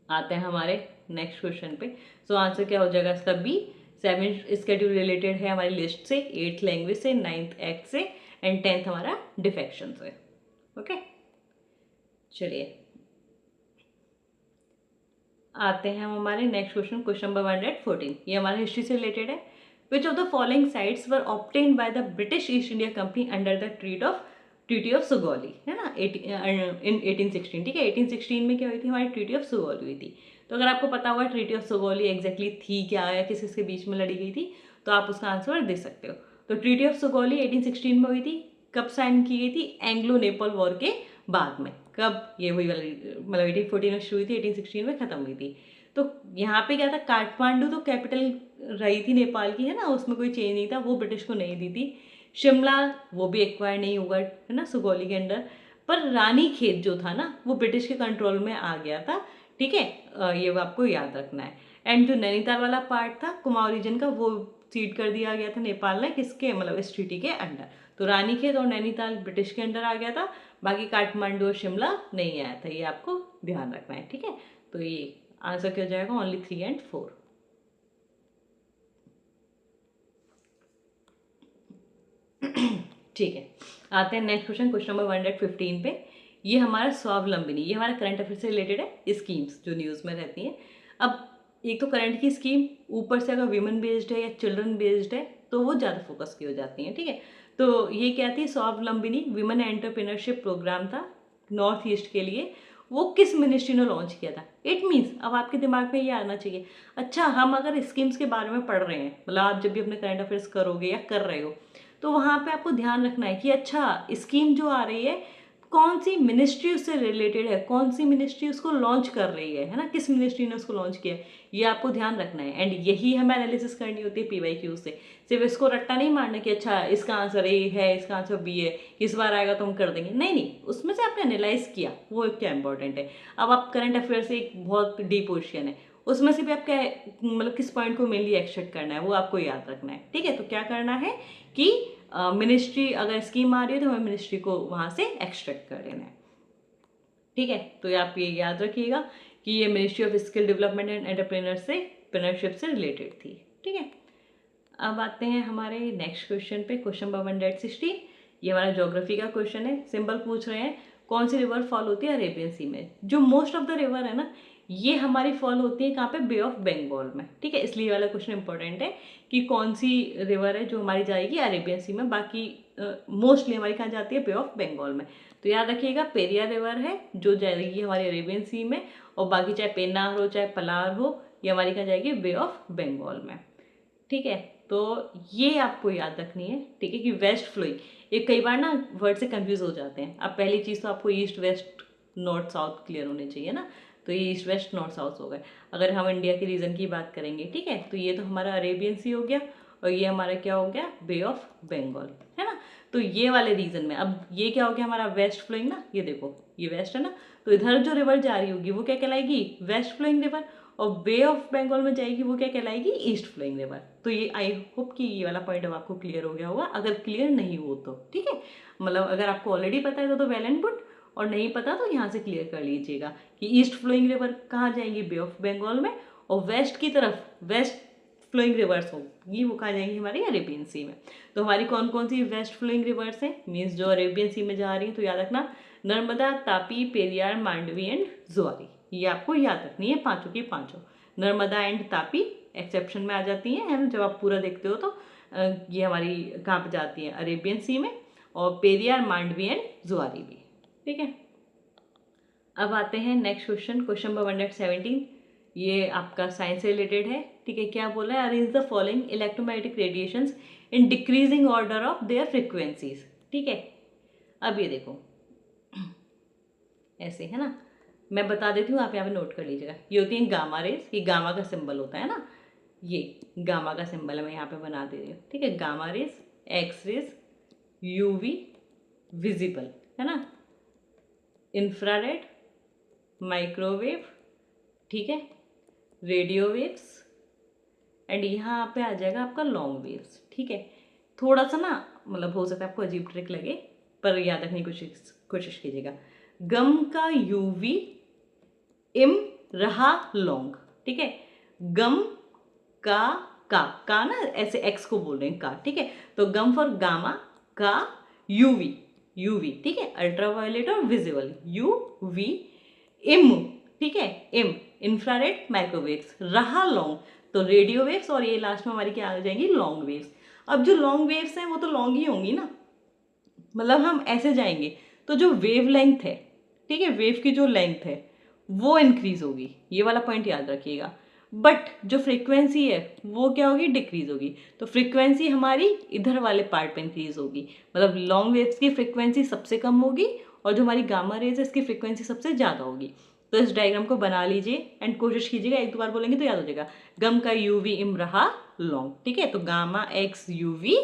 A: आते हैं हमारे नेक्स्ट क्वेश्चन पे। सो आंसर क्या हो जाएगा इसका? बी। 7th स्केड्यूल रिलेटेड है हमारी लिस्ट से, 8th लैंग्वेज से, 9th एक्ट से, एंड 10th हमारा डिफेक्शन से। ओके, चलिए आते हैं हम हमारे नेक्स्ट क्वेश्चन, क्वेश्चन नंबर 114। ये हमारा हिस्ट्री से रिलेटेड है। Which of the following sites were obtained by the British east India company under the treaty of Sugauli, है ना, इन 1816। ठीक है, 1816 में क्या हुई थी? हमारी ट्रीटी ऑफ सुगौली हुई थी। तो अगर आपको पता हुआ ट्रीटी ऑफ सुगौली एग्जैक्टली थी क्या है, किस किसके बीच में लड़ी गई थी, तो आप उसका आंसर दे सकते हो। तो ट्रीटी ऑफ सुगौली 1816 में हुई थी। कब साइन की गई थी? एंग्लो नेपाल वॉर के बाद में। कब ये हुई वाली, मतलब 1814 में शुरू हुई थी, 1816 में खत्म हुई थी। तो यहाँ पे क्या था, काठमांडू तो कैपिटल रही थी नेपाल की, है ना, उसमें कोई चेंज नहीं था, वो ब्रिटिश को नहीं दी थी। शिमला वो भी एक्वायर नहीं हुआ, है ना, सुगौली के अंडर। पर रानी खेत जो था ना, वो ब्रिटिश के कंट्रोल में आ गया था। ठीक है, ये आपको याद रखना है। एंड जो नैनीताल वाला पार्ट था कुमाऊं रीजन का, वो सीड कर दिया गया था नेपाल ने, किसके, मतलब इस ट्रीटी के अंडर। तो रानीखेत और नैनीताल ब्रिटिश के अंडर आ गया था, बाकी काठमांडू और शिमला नहीं आया था। ये आपको ध्यान रखना है। ठीक है, तो ये आंसर क्या हो जाएगा? Only 3 and 4। ठीक है, आते हैं नेक्स्ट क्वेश्चन, क्वेश्चन नंबर 115 पे। ये हमारा स्वावलंबिनी, ये हमारा करंट अफेयर से रिलेटेड है, स्कीम्स जो न्यूज़ में रहती हैं। अब एक तो करंट की स्कीम, ऊपर से अगर वीमेन बेस्ड है या चिल्ड्रन बेस्ड है तो वो ज़्यादा फोकस की हो जाती हैं। ठीक है, तो ये क्या थी? स्वावलंबिनी विमेन एंटरप्रेन्योरशिप प्रोग्राम था नॉर्थ ईस्ट के लिए। वो किस मिनिस्ट्री ने लॉन्च किया था? इट मीन्स अब आपके दिमाग में ये आना चाहिए, अच्छा हम अगर स्कीम्स के बारे में पढ़ रहे हैं, मतलब आप जब भी अपने करंट अफेयर्स करोगे या कर रहे हो, तो वहाँ पे आपको ध्यान रखना है कि अच्छा स्कीम जो आ रही है कौन सी मिनिस्ट्री उससे रिलेटेड है, कौन सी मिनिस्ट्री उसको लॉन्च कर रही है ना, किस मिनिस्ट्री ने उसको लॉन्च किया है, ये आपको ध्यान रखना है। एंड यही हमें एनालिसिस करनी होती है PYQ से। सिर्फ इसको रट्टा नहीं मारना कि अच्छा इसका आंसर A है, इसका आंसर B है, इस बार आएगा तो हम कर देंगे, नहीं नहीं, उसमें से आपने एनालाइज किया, वो क्या इंपॉर्टेंट है। अब आप करंट अफेयर से एक बहुत डीप क्वेश्चन है, उसमें से भी आप क्या, मतलब किस पॉइंट को मेनली एक्सट्रैक्ट करना है, वो आपको याद रखना है। ठीक है, तो क्या करना है कि मिनिस्ट्री अगर स्कीम आ रही है तो हमें मिनिस्ट्री को वहाँ से एक्सट्रैक्ट कर लेना है। ठीक है, तो आप ये याद रखिएगा कि ये ministry of skill development and entrepreneurship से रिलेटेड थी। ठीक है, अब आते हैं हमारे नेक्स्ट क्वेश्चन पे, क्वेश्चन नंबर 116। ये हमारा ज्योग्राफी का क्वेश्चन है। सिंपल पूछ रहे हैं कौन सी रिवर फॉल होती है अरेबियन सी में। जो मोस्ट ऑफ द रिवर है ना, ये हमारी फॉल होती है कहाँ पे? बे ऑफ बंगाल में। ठीक है, इसलिए वाला क्वेश्चन इंपॉर्टेंट है कि कौन सी रिवर है जो हमारी जाएगी अरेबियन सी में, बाकी मोस्टली हमारी कहाँ जाती है? बे ऑफ बंगाल में। तो याद रखिएगा पेरियार रिवर है जो जाएगी हमारी अरेबियन सी में, और बाकी चाहे पेन्नार हो चाहे पलार हो, ये हमारी कहाँ जाएगी? बे ऑफ बंगाल में। ठीक है, तो ये आपको याद रखनी है। ठीक है, कि वेस्ट फ्लोइंग, ये कई बार ना वर्ड से कंफ्यूज हो जाते हैं। अब पहली चीज़ तो आपको east west north south clear होने चाहिए ना, तो ये ईस्ट वेस्ट नॉर्थ साउथ हो गए। अगर हम इंडिया के रीजन की बात करेंगे, ठीक है, तो ये तो हमारा अरेबियन सी हो गया, और ये हमारा क्या हो गया? बे ऑफ बंगाल, है ना। तो ये वाले रीजन में अब ये क्या हो गया? हमारा वेस्ट फ्लोइंग ना, ये देखो ये वेस्ट है ना, तो इधर जो रिवर जा रही होगी वो क्या कहलाएगी? West flowing river. और बे ऑफ बंगाल में जाएगी वो क्या कहलाएगी? East flowing river. तो ये आई होप कि ये वाला पॉइंट अब आपको क्लियर हो गया होगा। अगर क्लियर नहीं हो तो ठीक है, मतलब अगर आपको ऑलरेडी पता है तो वेल एंड गुड, और नहीं पता तो यहाँ से क्लियर कर लीजिएगा कि ईस्ट फ्लोइंग रिवर कहाँ जाएंगी? बे ऑफ बंगाल में। और वेस्ट की तरफ वेस्ट फ्लोइंग रिवर्स होगी वो कहाँ जाएंगी? हमारी अरेबियन सी में। तो हमारी कौन कौन सी वेस्ट फ्लोइंग रिवर्स हैं? मीन्स जो अरेबियन सी में जा रही हैं, तो याद रखना नर्मदा, तापी, पेरियार, मांडवी एंड जुआरी। ये आपको याद रखनी है, पांचों की पांचों। नर्मदा एंड तापी एक्सेप्शन में आ जाती हैं, है ना, जब आप पूरा देखते हो तो ये हमारी कहाँ पे जाती हैं? अरेबियन सी में। और पेरियार, मांडवी एंड जुआरी भी। ठीक है, अब आते हैं नेक्स्ट क्वेश्चन, क्वेश्चन नंबर 117। ये आपका साइंस से रिलेटेड है। ठीक है, क्या बोला है, arrange the following electromagnetic radiations in decreasing order of their frequencies. ठीक है, अब ये देखो ऐसे है ना, मैं बता देती हूँ, आप यहाँ पे नोट कर लीजिएगा। ये होती है गामा रेज, ये गामा का सिंबल होता है ना, ये गामा का सिंबल है, मैं यहाँ पे बना दे रही हूँ। ठीक है, gamma rays, X rays, UV, visible है ना, इंफ्रारेड, माइक्रोवेव, ठीक है, रेडियो वेव्स, एंड यहाँ पे आ जाएगा आपका लॉन्ग वेव्स। ठीक है, थोड़ा सा ना मतलब हो सकता है आपको अजीब ट्रिक लगे, पर याद रखने की कोशिश कीजिएगा। गम का यूवी, इम रहा लॉन्ग। ठीक है, गम का ना ऐसे एक्स को बोल रहे हैं का। ठीक है, तो गम फॉर गामा, का यूवी, यूवी ठीक है, अल्ट्रावायलेट और विजिबल, यूवी, इम, ठीक है, इम इंफ्रारेड, माइक्रोवेव्स, रहा लॉन्ग तो रेडियो वेव्स, और ये लास्ट में हमारी क्या आ जाएंगी, लॉन्ग वेव्स। अब जो लॉन्ग वेव्स हैं वो तो लॉन्ग ही होंगी ना, मतलब हम ऐसे जाएंगे तो जो वेव लेंथ है, ठीक है, वेव की जो लेंथ है वो इंक्रीज होगी, ये वाला पॉइंट याद रखिएगा। बट जो फ्रीक्वेंसी है वो क्या होगी, डिक्रीज होगी। तो फ्रीक्वेंसी हमारी इधर वाले पार्ट पे इंक्रीज होगी, मतलब लॉन्ग वेव्स की फ्रीक्वेंसी सबसे कम होगी और जो हमारी गामा रेज है इसकी फ्रीक्वेंसी सबसे ज़्यादा होगी। तो इस डायग्राम को बना लीजिए एंड कोशिश कीजिएगा, एक दो बार बोलेंगे तो याद हो जाएगा। गम का यूवी इम रहा लॉन्ग, ठीक है, तो gamma x UV,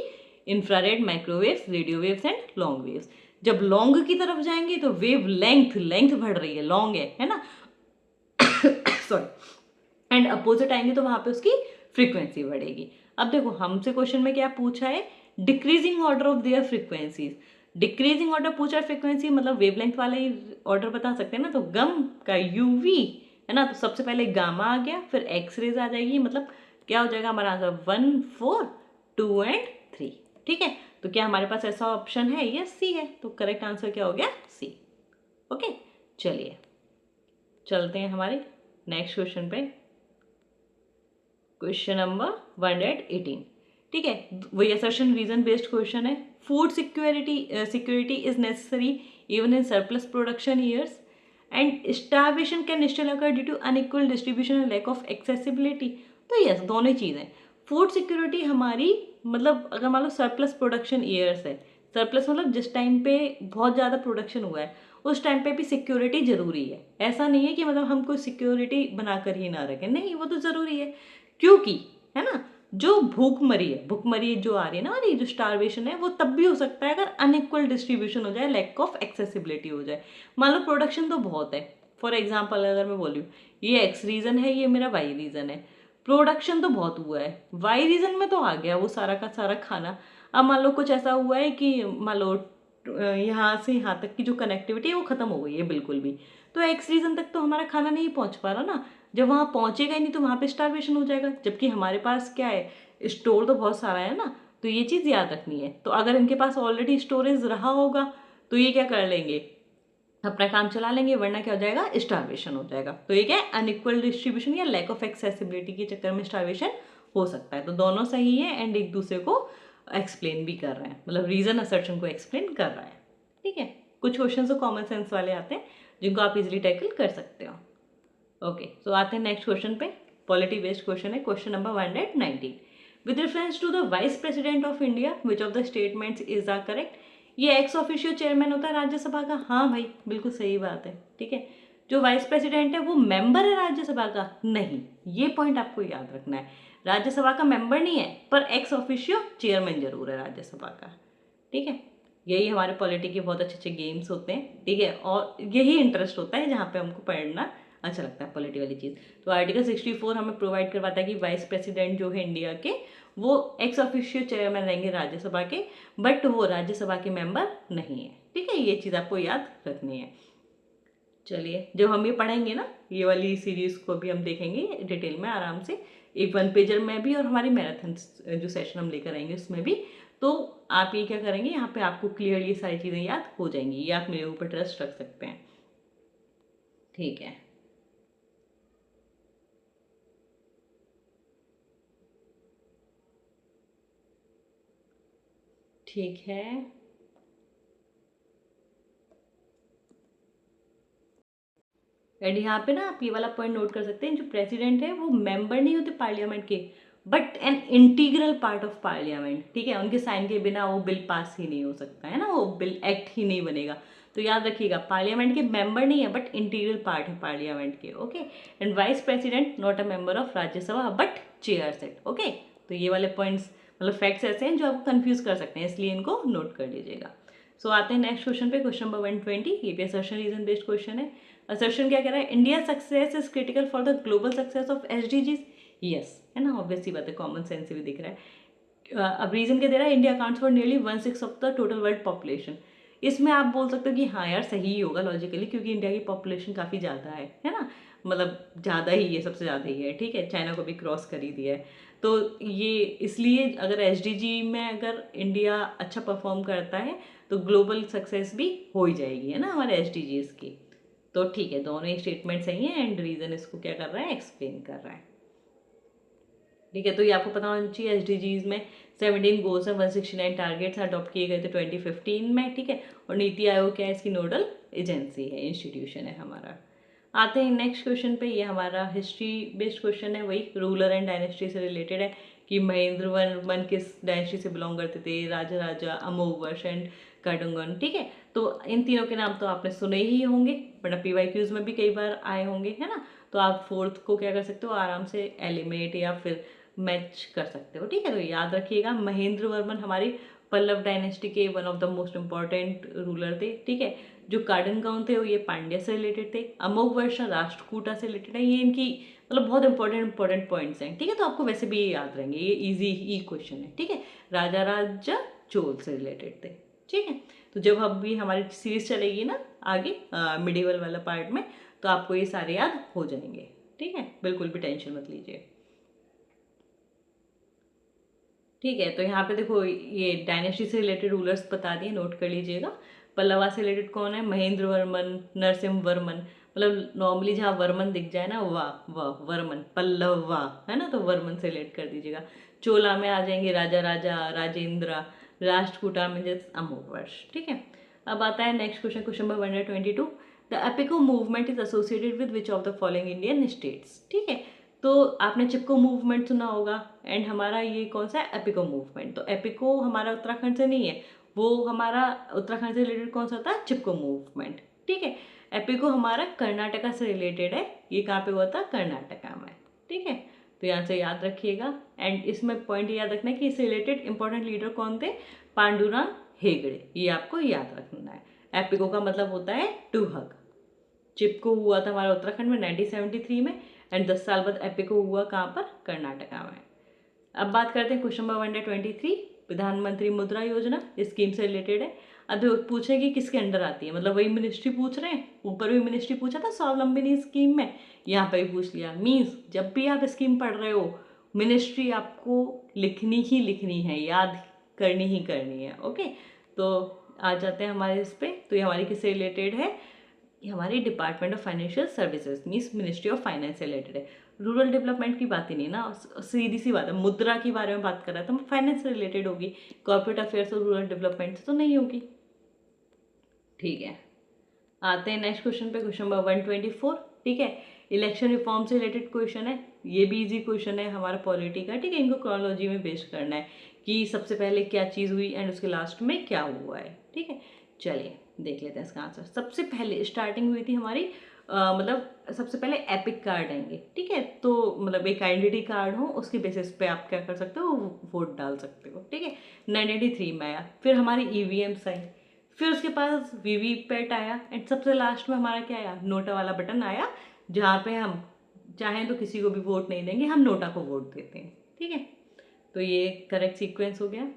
A: infrared, microwaves, radio waves and long waves. जब लॉन्ग की तरफ जाएंगे तो वेव लेंथ बढ़ रही है, लॉन्ग है ना सॉरी, एंड अपोजिट आएंगे तो वहां पे उसकी फ्रीक्वेंसी बढ़ेगी। अब देखो हमसे क्वेश्चन में क्या पूछा है, decreasing order of their frequencies. Decreasing order पूछा है, फ्रीक्वेंसी मतलब वेवलेंथ वाला ही ऑर्डर बता सकते हैं ना, तो गम का यूवी है ना, तो सबसे पहले गामा आ गया, फिर एक्स रेज आ जाएगी, मतलब क्या हो जाएगा हमारा आंसर 1, 4, 2 एंड 3। ठीक है, तो क्या हमारे पास ऐसा ऑप्शन है, यस सी है, तो करेक्ट आंसर क्या हो गया, सी। ओके, चलिए चलते हैं हमारे नेक्स्ट क्वेश्चन पे, क्वेश्चन नंबर 118। ठीक है, वही असर्शन रीजन बेस्ड क्वेश्चन है। Food security is necessary even in surplus production years and starvation can still occur due to unequal distribution and lack of accessibility. तो यस, दोनों ही चीज़ें। Food security हमारी मतलब अगर मान लो सरप्लस प्रोडक्शन ईयर्स है, सरप्लस मतलब जिस टाइम पे बहुत ज़्यादा प्रोडक्शन हुआ है उस टाइम पे भी सिक्योरिटी जरूरी है। ऐसा नहीं है कि मतलब हम कोई सिक्योरिटी बनाकर ही ना रखें, नहीं, वो तो जरूरी है, क्योंकि है ना जो भूखमरी जो आ रही है ना, और ये जो स्टारवेशन है वो तब भी हो सकता है अगर अनइक्वल डिस्ट्रीब्यूशन हो जाए, लैक ऑफ एक्सेसिबिलिटी हो जाए। मान लो प्रोडक्शन तो बहुत है, फॉर एग्जाम्पल अगर मैं बोलूँ ये एक्स रीजन है, ये मेरा वाई रीजन है, प्रोडक्शन तो बहुत हुआ है, वाई रीजन में तो आ गया वो सारा का सारा खाना। अब मान लो कुछ ऐसा हुआ है कि मान लो यहाँ से यहाँ तक की जो कनेक्टिविटी है वो खत्म हो गई है बिल्कुल भी, तो एक्स रीजन तक तो हमारा खाना नहीं पहुँच पा रहा ना, जब वहाँ पहुँचेगा ही नहीं तो वहाँ पे स्टारवेशन हो जाएगा, जबकि हमारे पास क्या है, स्टोर तो बहुत सारा है ना। तो ये चीज़ याद रखनी है, तो अगर इनके पास ऑलरेडी स्टोरेज रहा होगा तो ये क्या कर लेंगे, अपना काम चला लेंगे, वरना क्या हो जाएगा, स्टारवेशन हो जाएगा। तो ये क्या है, अनइक्वल डिस्ट्रीब्यूशन या लैक ऑफ एक्सेसिबिलिटी के चक्कर में स्टारवेशन हो सकता है। तो दोनों सही है एंड एक दूसरे को एक्सप्लेन भी कर रहे हैं, मतलब रीजन असर्शन को एक्सप्लेन कर रहा है। ठीक है, कुछ क्वेश्चन तो कॉमन सेंस वाले आते हैं जिनको आप इजिली टैकल कर सकते हो। ओके, सो आते हैं नेक्स्ट क्वेश्चन पे, पॉलिटी बेस्ड क्वेश्चन है, question number 119। With reference to the vice president of India which of the statements is are correct. ये एक्स ऑफिशियो चेयरमैन होता है राज्यसभा का, हाँ भाई बिल्कुल सही बात है। ठीक है, जो वाइस प्रेसिडेंट है वो मेंबर है राज्यसभा का, नहीं, ये पॉइंट आपको याद रखना है, राज्यसभा का मेंबर नहीं है पर एक्स ऑफिशियो चेयरमैन जरूर है राज्यसभा का। ठीक है, यही हमारे पॉलिटी के बहुत अच्छे अच्छे गेम्स होते हैं। ठीक है, और यही इंटरेस्ट होता है जहाँ पे हमको पढ़ना अच्छा लगता है पॉलिटी वाली चीज़। तो आर्टिकल 64 हमें प्रोवाइड करवाता है कि वाइस प्रेसिडेंट जो है इंडिया के वो एक्स ऑफिशियो चेयरमैन रहेंगे राज्यसभा के, बट वो राज्यसभा के मेंबर नहीं है। ठीक है, ये चीज़ आपको याद रखनी है। चलिए, जब हम ये पढ़ेंगे ना, ये वाली सीरीज को भी हम देखेंगे डिटेल में आराम से, एक 1 पेजर में भी और हमारी मैराथन जो सेशन हम लेकर आएंगे उसमें भी। तो आप ये क्या करेंगे, यहाँ पे आपको क्लियरली सारी चीज़ें याद हो जाएंगी, ये आप मेरे ऊपर ट्रस्ट रख सकते हैं। ठीक है, ठीक है, एंड यहाँ पे ना आप ये वाला पॉइंट नोट कर सकते हैं, जो प्रेसिडेंट है वो मेंबर नहीं होते पार्लियामेंट के, but an integral part of parliament, ठीक है। उनके साइन के बिना वो बिल पास ही नहीं हो सकता है ना, वो बिल एक्ट ही नहीं बनेगा। तो याद रखिएगा, पार्लियामेंट के मेंबर नहीं है बट इंटीग्रल पार्ट है पार्लियामेंट के, okay. And vice president not a member of Rajya Sabha but chairs it, okay. तो ये वाले पॉइंट्स मतलब फैक्ट्स ऐसे हैं जो आपको कंफ्यूज कर सकते हैं, इसलिए इनको नोट कर लीजिएगा। सो आते हैं नेक्स्ट क्वेश्चन पे, क्वेश्चन नंबर 120। ये भी असर्शन रीजन बेस्ड क्वेश्चन है। असर्शन क्या कह रहा है, India success is critical for the global success of SDGs. Yes, है ना, ऑब्वियसली बात है, कॉमन सेंस से भी दिख रहा है। अब रीजन क्या दे रहा है, India accounts for nearly 1/6 of the total world population. इसमें आप बोल सकते हो कि हाँ यार सही ही होगा लॉजिकली, क्योंकि इंडिया की पॉपुलेशन काफ़ी ज़्यादा है ना, मतलब ज़्यादा ही है, सबसे ज़्यादा ही है, ठीक है, चाइना को भी क्रॉस कर ही दिया है। तो ये इसलिए अगर एसडीजी में अगर इंडिया अच्छा परफॉर्म करता है तो ग्लोबल सक्सेस भी हो ही जाएगी, है ना, हमारे एसडीजीज की। तो ठीक है, दोनों ही स्टेटमेंट सही है एंड रीजन इसको क्या कर रहा है, एक्सप्लेन कर रहा है, ठीक है। तो ये आपको पता होना चाहिए, एसडीजीज में 17 गोल्स हैं, 169 टारगेट्स अडॉप्ट किए गए थे 2015 में, ठीक है। और नीति आयोग क्या है, इसकी नोडल एजेंसी है, इंस्टीट्यूशन है हमारा। आते हैं नेक्स्ट क्वेश्चन पे, ये हमारा हिस्ट्री बेस्ड क्वेश्चन है, वही रूलर एंड डायनेस्टी से रिलेटेड है कि महेंद्र वर्मन किस डायनेस्टी से बिलोंग करते थे, राजा राजा, अमोघवर्ष एंड काडुंगन, ठीक है। तो इन तीनों के नाम तो आपने सुने ही होंगे, बट पीवाईक्यूज में भी कई बार आए होंगे, है ना। तो आप फोर्थ को क्या कर सकते हो, आराम से एलिमिनेट या फिर मैच कर सकते हो, ठीक है। तो याद रखिएगा, महेंद्र वर्मन हमारी पल्लव डायनेस्टी के one of the most important ruler थे, ठीक है। जो काडनगांव थे वो ये पांड्या से रिलेटेड थे, अमोघवर्ष राष्ट्रकूटा से रिलेटेड है, ये इनकी मतलब बहुत इंपॉर्टेंट पॉइंट्स हैं, ठीक है। तो आपको वैसे भी ये याद रहेंगे, ये इजी ही क्वेश्चन है, ठीक है। राजा राजा चोल से रिलेटेड थे, ठीक है। तो जब अब भी हमारी सीरीज चलेगी ना आगे मिडिवल वाला पार्ट में, तो आपको ये सारे याद हो जाएंगे, ठीक है, बिल्कुल भी टेंशन मत लीजिए, ठीक है। तो यहाँ पे देखो, ये डायनेस्टी से रिलेटेड रूलर्स बता दिए, नोट कर लीजिएगा। पल्लवा से रिलेटेड कौन है, महेंद्र वर्मन, नरसिम्हा वर्मन, मतलब नॉर्मली जहाँ वर्मन दिख जाए ना, वाह वाह वर्मन, पल्लवा, है ना, तो वर्मन से रिलेट कर दीजिएगा। चोला में आ जाएंगे राजा राजा, राजेंद्र, राष्ट्रकूटा में जैसे अमोघवर्ष, ठीक है। अब आता है next question, question number 122। The Appiko movement is associated with which of the following Indian states, ठीक है। तो आपने चिपको मूवमेंट सुना होगा, एंड हमारा ये कौन सा है, एपिको मूवमेंट। तो एपिको हमारा उत्तराखंड से नहीं है, वो हमारा उत्तराखंड से रिलेटेड कौन सा था, चिपको मूवमेंट, ठीक है। एपिको हमारा कर्नाटका से रिलेटेड है, ये कहाँ पे हुआ था, कर्नाटका में, ठीक है। तो यहाँ से याद रखिएगा, एंड इसमें पॉइंट याद रखना है कि इससे रिलेटेड इंपॉर्टेंट लीडर कौन थे, पांडुरंग हेगड़े, ये आपको याद रखना है। एपिको का मतलब होता है टू हग। चिपको हुआ था हमारा उत्तराखंड में 1973 में, एंड 10 साल बाद एपिको हुआ कहाँ पर, कर्नाटका में। अब बात करते हैं क्वेश्चन नंबर 123, प्रधानमंत्री मुद्रा योजना, इस स्कीम से रिलेटेड है। अब पूछे कि किसके अंडर आती है, मतलब वही मिनिस्ट्री पूछ रहे हैं, ऊपर भी मिनिस्ट्री पूछा था स्वावलंबनी स्कीम में, यहाँ पर भी पूछ लिया। मीन्स जब भी आप स्कीम पढ़ रहे हो, मिनिस्ट्री आपको लिखनी ही लिखनी है, याद करनी ही करनी है, ओके। तो आ जाते हैं हमारे इस पर, तो ये हमारी किससे रिलेटेड है, ये हमारी department of financial services means ministry of finance से रिलेटेड है। रूरल डेवलपमेंट की बात ही नहीं ना, सीधी सी बात है, मुद्रा के बारे में बात कर रहा है तो फाइनेंस से रिलेटेड होगी, कॉर्पोरेट अफेयर्स और रूरल डेवलपमेंट से तो नहीं होगी, ठीक है। आते हैं नेक्स्ट क्वेश्चन पे, क्वेश्चन नंबर 124, ठीक है। इलेक्शन रिफॉर्म से रिलेटेड क्वेश्चन है, ये भी इजी क्वेश्चन है हमारा पॉलिटी का, ठीक है। इनको क्रोनोलॉजी में बेस्ड करना है कि सबसे पहले क्या चीज़ हुई एंड उसके लास्ट में क्या हुआ है, ठीक है। चलिए देख लेते हैं इसका आंसर। सबसे पहले स्टार्टिंग हुई थी हमारी मतलब सबसे पहले एपिक कार्ड आएंगे, ठीक है। तो मतलब एक आइडेंटिटी कार्ड हो, उसके बेसिस पे आप क्या कर सकते हो, वोट डाल सकते हो, ठीक है। 1993 में आया, फिर हमारी ईवीएम्स आई, फिर उसके पास वीवीपैट आया, एंड सबसे लास्ट में हमारा क्या आया, नोटा वाला बटन आया, जहाँ पे हम चाहें तो किसी को भी वोट नहीं देंगे, हम नोटा को वोट देते हैं, ठीक है। तो ये करेक्ट सीक्वेंस हो गया।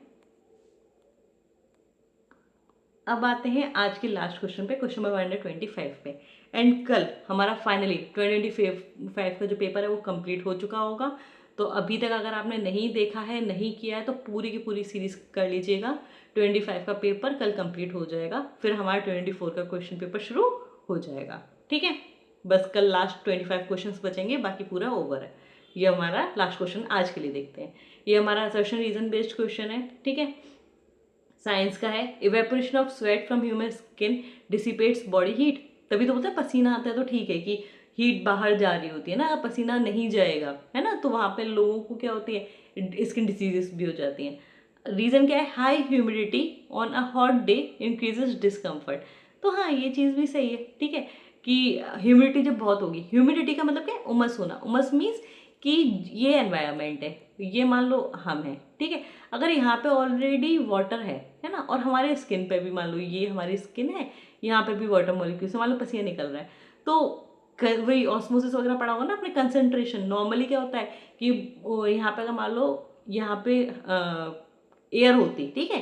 A: अब आते हैं आज के लास्ट क्वेश्चन पे, क्वेश्चन नंबर 125 पे। एंड कल हमारा फाइनली 2025 का जो पेपर है वो कंप्लीट हो चुका होगा। तो अभी तक अगर आपने नहीं देखा है, नहीं किया है, तो पूरी की पूरी सीरीज कर लीजिएगा। 25 का पेपर कल कंप्लीट हो जाएगा, फिर हमारा 24 का क्वेश्चन पेपर शुरू हो जाएगा, ठीक है। बस कल लास्ट 25 क्वेश्चन बचेंगे, बाकी पूरा ओवर है। ये हमारा लास्ट क्वेश्चन आज के लिए देखते हैं। ये हमारा असर्शन रीजन बेस्ड क्वेश्चन है, ठीक है। साइंस का है, evaporation of sweat from human skin dissipates body heat. तभी तो बोलते हैं पसीना आता है तो ठीक है कि हीट बाहर जा रही होती है ना, पसीना नहीं जाएगा, है ना, तो वहाँ पे लोगों को क्या होती है, स्किन डिसीजेस भी हो जाती हैं। रीज़न क्या है, high humidity on a hot day increases discomfort. तो हाँ, ये चीज़ भी सही है, ठीक है, कि ह्यूमिडिटी जब बहुत होगी, ह्यूमिडिटी का मतलब क्या है, उमस होना। उमस मीन्स कि ये एनवायरनमेंट है, ये मान लो हम हैं, ठीक है, अगर यहाँ पे ऑलरेडी वाटर है ना, और हमारे स्किन पे भी मान लो ये हमारी स्किन है, यहाँ पे भी वाटर मॉलिक्यूल से मान लो पसीना निकल रहा है, तो वही ऑस्मोसिस वगैरह पढ़ा होगा ना अपने, कंसंट्रेशन नॉर्मली क्या होता है कि यहाँ पे अगर मान लो यहाँ पे एयर होती, ठीक है,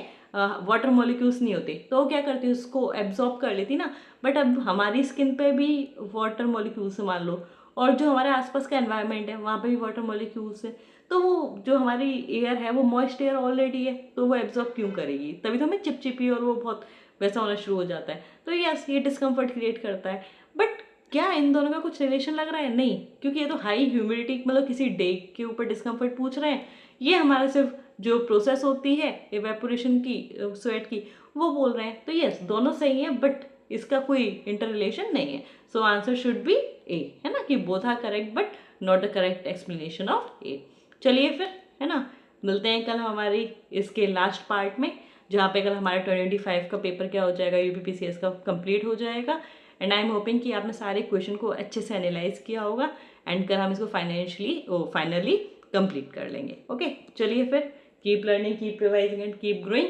A: वाटर मॉलिक्यूल्स नहीं होते, तो वो क्या करती है, उसको एब्जॉर्ब कर लेती ना। बट अब हमारी स्किन पे भी वाटर मॉलिक्यूल्स मान लो, और जो हमारे आसपास का एनवायरनमेंट है वहाँ पे भी वाटर मॉलिक्यूल्स है, तो वो जो हमारी एयर है वो मॉइस्ट एयर ऑलरेडी है, तो वो एब्जॉर्ब क्यों करेगी, तभी तो हमें चिपचिपी और वो बहुत वैसा होना शुरू हो जाता है। तो यस, ये डिस्कम्फर्ट क्रिएट करता है। बट क्या इन दोनों का कुछ रिलेशन लग रहा है? नहीं, क्योंकि ये तो हाई ह्यूमिडिटी मतलब किसी डे के ऊपर डिस्कम्फर्ट पूछ रहे हैं, ये हमारा सिर्फ जो प्रोसेस होती है इवेपोरेशन की, स्वेट की, वो बोल रहे हैं। तो यस, दोनों सही है, बट इसका कोई इंटर रिलेशन नहीं है। So answer should be A, है ना, कि both are correct but not the correct explanation of A. चलिए फिर, है ना, मिलते हैं कल हमारी इसके लास्ट पार्ट में, जहाँ पे कल हमारा 25 का पेपर क्या हो जाएगा, यूपीपीसीएस का कंप्लीट हो जाएगा। एंड आई एम होपिंग कि आपने सारे क्वेश्चन को अच्छे से एनालाइज किया होगा, एंड कल हम इसको फाइनली कंप्लीट कर लेंगे। ओके, चलिए फिर, keep learning, keep revising and keep growing.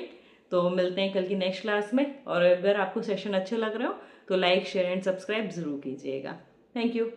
A: तो मिलते हैं कल की नेक्स्ट क्लास में, और अगर आपको सेशन अच्छे लग रहे हो तो लाइक, शेयर एंड सब्सक्राइब ज़रूर कीजिएगा। Thank you.